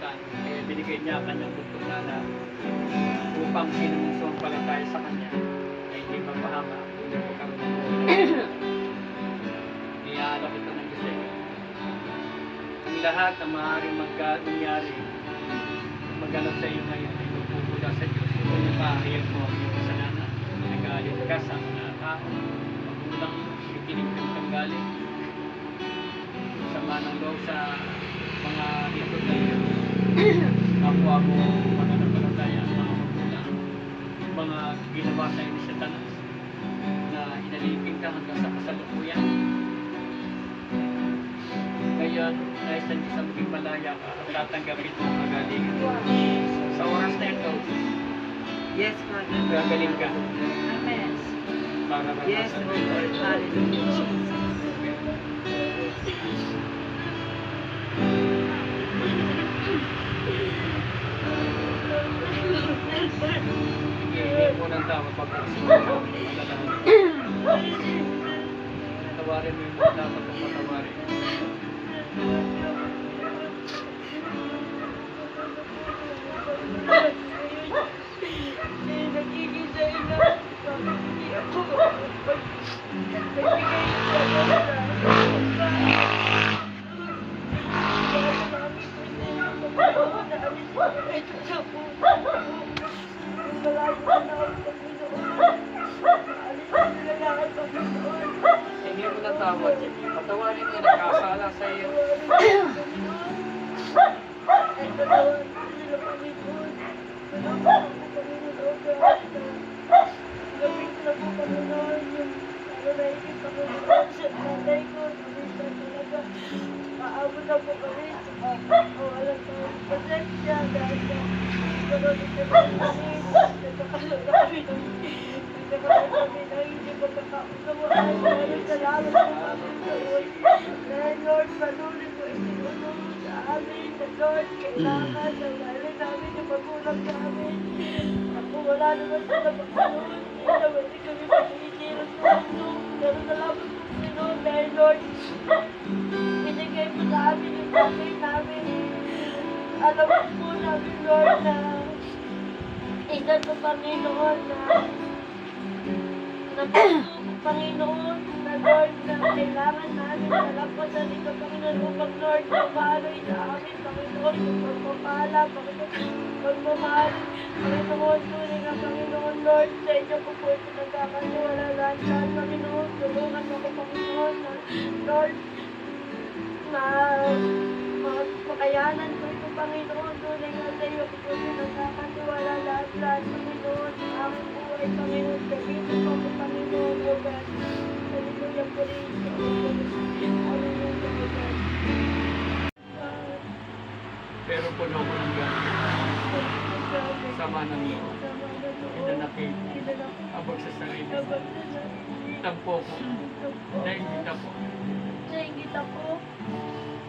kalibutan. Kaya binigay niya ang kanyang bugtong na upang sinusumpalataya sa kanya ay hindi mapahama, hindi magkaroon ng buhay. Iaalok ito ng Diyos ay ang lahat na maaaring mangyari, magganap sa iyo ngayon ay magpupula sa Diyos. Kung napahayag mo ang iyong kasalanan, nagalit ka sa mga tao, magulang ikinig kang tanggalin, sama ng loob sa mga likod na iyo, kapwa mo mananampalataya ang mga magulang, mga ginawa sa iyo ni Satanas, na inalipin ka hanggang sa kasalukuyan. Ngayon, nais na Diyos ang maging malaya ka at tatanggapin mo ang kagalingan. Sa oras na ito, Yes, Father. gagaling ka Amen. para Yes, marasan mo. Lord. Hallelujah, Jesus. Hindi mo ng tao pag-aksiyon. Tawarin mo yung mga dapat ang patawarin. Hindi mo ng tawad. Patawarin mo yung nagkasala sa iyo. Aabot na po kami sa walang pasensya dahil nagkakaroon kami ng hindi pagkakaunawaan. Maraming salamat po Panginoon. Dahil Lord, patuloy po itinutulong sa amin na Lord, kailangan na lalo namin yung magulang namin. Ako wala naman sila Panginoon. Hindi naman din kami pag-iitiran sa mundo. Pero salamat po Panginoon dahil Lord, binigay mo sa amin yung bagay namin. Alam po namin, Lord, na isa sa Panginoon na Panginoon, na Lord, na kailangan namin nalampasan ito, Panginoon, upang Lord, mamaloy sa amin, Panginoon, yung pagmamahala, Panginoon, pagmamahal, Panginoon, tunay na Panginoon, Lord, sa inyo po po ito nagkakaniwala lahat, Panginoon, tulungan mo ko, Panginoon, na Lord, makayanan ko ito, Panginoon, tunay nga sa iyo ko po nagkakatiwala lahat, Panginoon, ang aking buhay, Panginoon, gamitin mo ko, Panginoon, O God. Hallelujah po rin. Hallelujah po God. Pero puno ko ng galit. Sama ng loob. Hinanakit. Abag sa sarili. Tampo ko. Naingita po. Naingita po.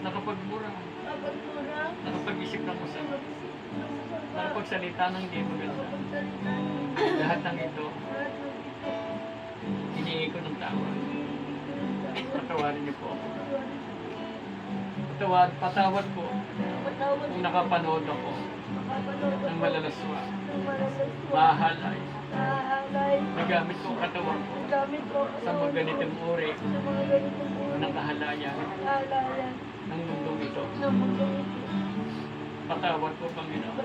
Nakapagmura. Kapagmura. Nakapag-isip ng masama. Nakapagsalita ng hindi maganda. Lahat ng ito, hinihingi ko ng tawad. Patawarin niyo po ako. Patawad po kung nakapanood ako ng malalaswa, mahalay, nagamit ko ang katawan ko sa mga ganitong uri ng kahalayan ng mundong ito. Patawad po, Panginoon.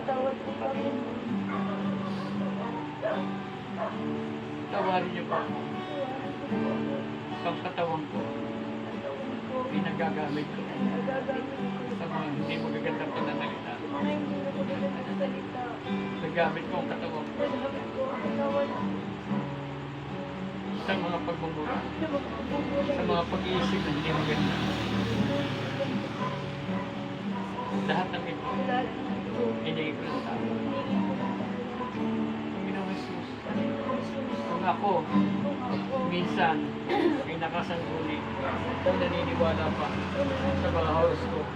Tawarin niyo po ako. Pagkatawan ko, pinagagamit ko sa mga hindi magagandang pananalita. Nagamit ko ang katawan ko sa mga pagmumura, sa mga pag-iisip na hindi maganda. Lahat ng ito, hinihingi ko ng tao. Panginoong Jesus, kung ako, minsan, ay nakasangguni, kung naniniwala pa sa mga horoscope,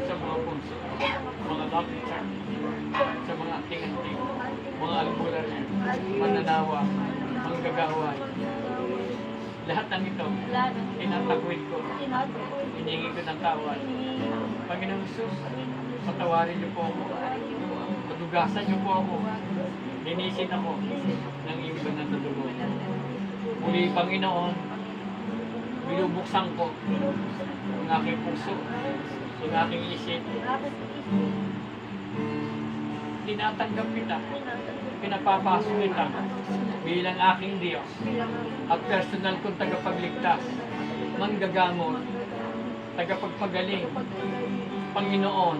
sa mga punso, mga lucky charm, sa mga anting-anting, mga albularyo, mananawa, mga gagaway. Lahat ng ito, tinatakwil ko, hinihingi ko ng tawad. Panginoong Jesus, Patawarin niyo po ako. Padugasan niyo po ako. Linisin ako ng iyong banal na dugo. Muli, Panginoon, binubuksan ko ang aking puso, ang aking isip. Tinatanggap kita, pinapapasok kita bilang aking Diyos at personal kong tagapagligtas, manggagamot, tagapagpagaling, Panginoon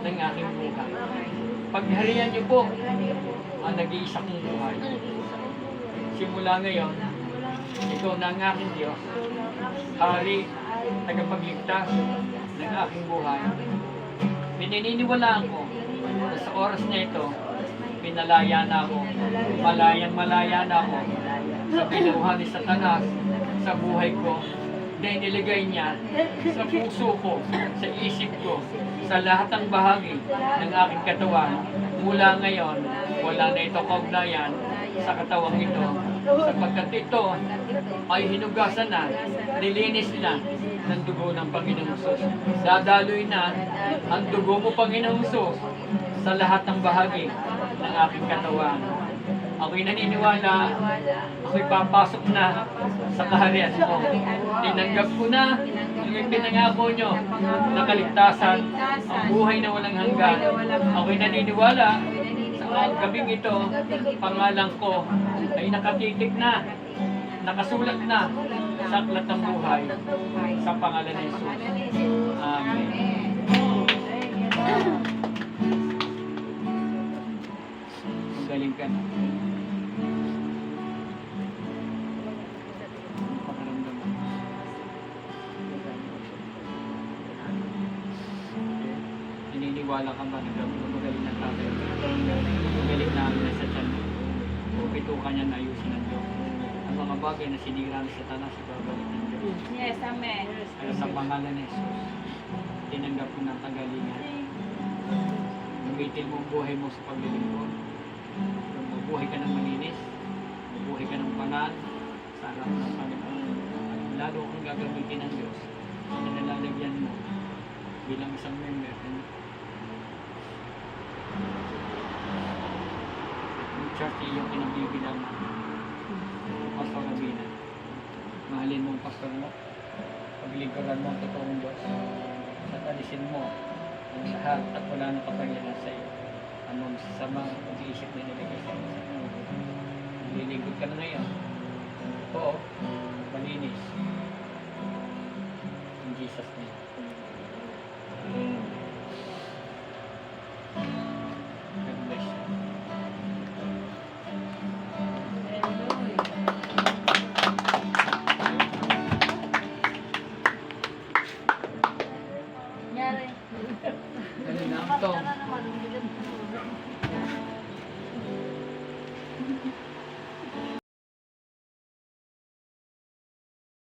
ng aking buhay. Pagharian niyo po ang nag-iisa kong buhay. Simula ngayon, ikaw na ang aking Diyos, Hari, tagapagligtas ng aking buhay. Pininiwalaan ko na sa oras na ito, pinalaya na ako, malayang-malaya na ako sa binuhan ni Satanas sa buhay ko na iniligay niya sa puso ko, sa isip ko, sa lahat ng bahagi ng aking katawan. Mula ngayon, wala na ito kaugnayan sa katawang ito, sapagkat ito ay hinugasan na, nilinis na ng dugo ng Panginoong Hesus. Dadaloy na ang dugo mo, Panginoong Hesus, sa lahat ng bahagi ng aking katawan. Ako'y naniniwala, ako'y papasok na sa kaharian mo. Tinanggap ko na ang ipinangako nyo na kaligtasan, ang buhay na walang hanggan. Ako'y naniniwala sa gabing ito, pangalan ko ay nakatitik na, nakasulat na sa aklat ng buhay sa pangalan ni Jesus. Amen. Magaling ka na. Pakaramdam mo. Naniniwala ka ba na magaling ng tatay? Magaling namin na sa tiyan mo. O pitukan niya na ayusin ng Diyos. Ang mga bagay na sinira ng Satanas, ibabalik ng Diyos. Yes, amen. Kaya sa pangalan ni Jesus, tinanggap mo ng kagalingan. Gamitin mo ang buhay mo sa paglilingkod. Mabuhay ka ng malinis, mabuhay ka ng banal sa harap ng Panginoon. Lalo kang gagamitin ng Diyos na nalalagyan mo bilang isang member. Yung church iyong pinabibilang Pastor Rabina. Mahalin mo ang pastor mo, paglingkuran mo ang totoong Diyos, at alisin mo ang lahat at wala na kapangyarihan sa iyo. Anong sama pag-iisip na nilagay sa iyo. Nililingkod ka na ngayon. Oo, malinis. In Jesus' name. God bless you. Nyari. Ganun lang to.